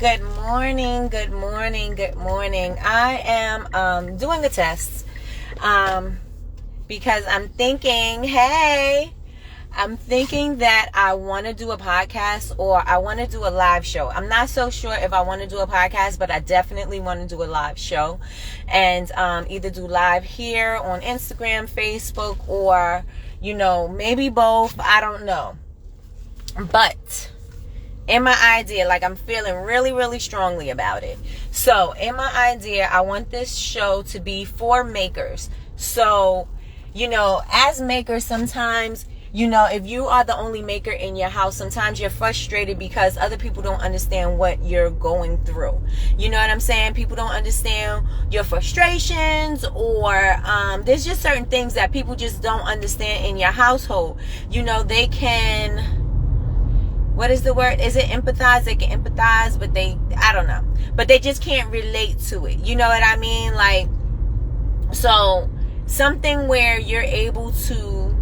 Good morning, good morning, good morning. I am doing a test because I'm thinking that I want to do a podcast or I want to do a live show. I'm not so sure if I want to do a podcast, but I definitely want to do a live show and either do live here on Instagram, Facebook, or, maybe both. I don't know. But in my idea, I'm feeling really, really strongly about it. So in my idea, I want this show to be for makers. So, as makers, sometimes, if you are the only maker in your house, sometimes you're frustrated because other people don't understand what you're going through. You know what I'm saying? People don't understand your frustrations, or there's just certain things that people just don't understand in your household. They can... what is the word? Is it empathize? They can empathize, but I don't know. But they just can't relate to it. You know what I mean? So something where you're able to,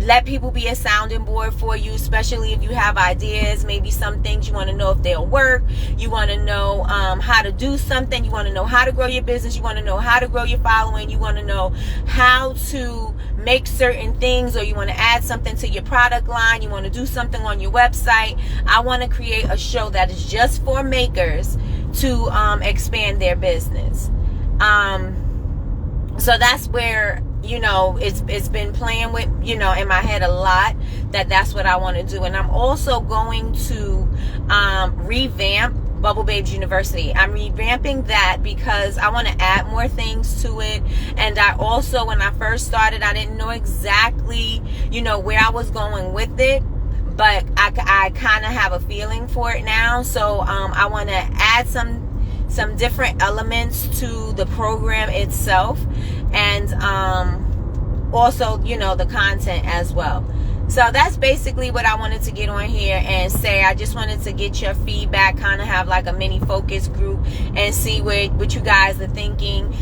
let people be a sounding board for you, especially if you have ideas. Maybe some things you want to know if they'll work. You want to know how to do something. You want to know how to grow your business. You want to know how to grow your following. You want to know how to make certain things, or you want to add something to your product line. You want to do something on your website. I want to create a show that is just for makers to expand their business. So that's where, it's been playing with, in my head a lot, that's what I want to do. And I'm also going to revamp Babez University. I'm revamping that because I want to add more things to it. And I also, when I first started, I didn't know exactly, where I was going with it. But I kind of have a feeling for it now. So I want to add some different elements to the program itself, and also the content as well. So that's basically what I wanted to get on here and say. I just wanted to get your feedback, kind of have a mini focus group and see what you guys are thinking,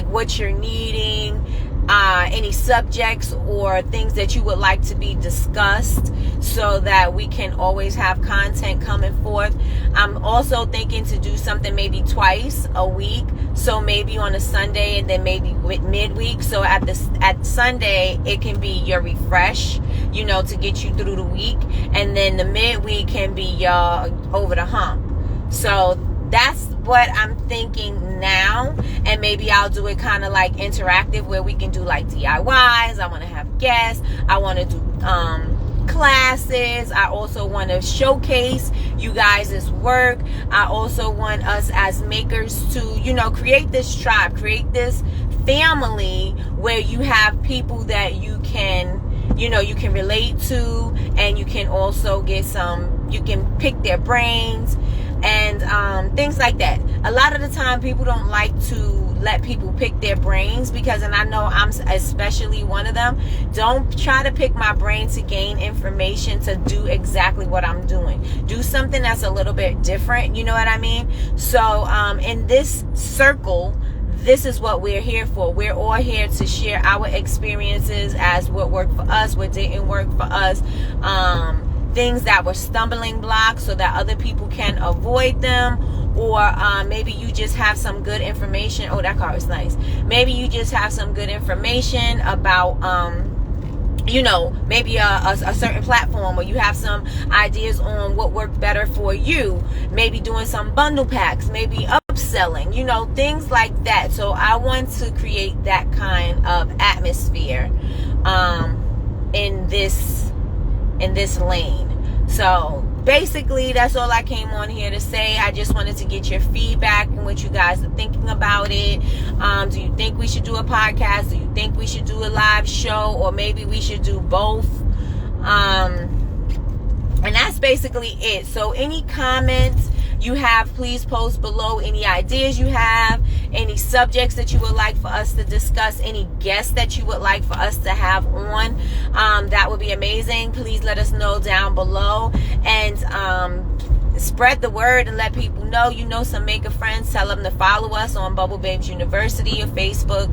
what you're needing, any subjects or things that you would like to be discussed, so that we can always have content coming forth. I'm also thinking to do something maybe twice a week. So maybe on a Sunday and then maybe with midweek. So at Sunday, it can be your refresh, to get you through the week. And then the midweek can be your over the hump. So that's what I'm thinking now. And maybe I'll do it kind of interactive, where we can do DIYs. I want to have guests. I want to do classes. I also want to showcase you guys' work. I also want us as makers to, create this tribe, create this family where you have people that you can relate to, and you can also you can pick their brains and things like that. A lot of the time people don't like to let people pick their brains, and I know I'm especially one of them. Don't try to pick my brain to gain information to do exactly what I'm doing. Do something that's a little bit different, you know what I mean? So in this circle, this is what we're here for. We're all here to share our experiences as what worked for us, what didn't work for us, things that were stumbling blocks so that other people can avoid them. Or maybe you just have some good information. Oh, that car is nice. Maybe you just have some good information about maybe a certain platform, or you have some ideas on what worked better for you. Maybe doing some bundle packs, maybe upselling, things like that. So I want to create that kind of atmosphere in this lane. So basically, that's all I came on here to say. I just wanted to get your feedback and what you guys are thinking about it. Do you think we should do a podcast? Do you think we should do a live show? Or maybe we should do both? And that's basically it. So any comments you have, please post below. Any ideas you have, any subjects that you would like for us to discuss, any guests that you would like for us to have on, that would be amazing. Please let us know down below, and spread the word and let people know. Some maker friends, tell them to follow us on Babez University or Facebook.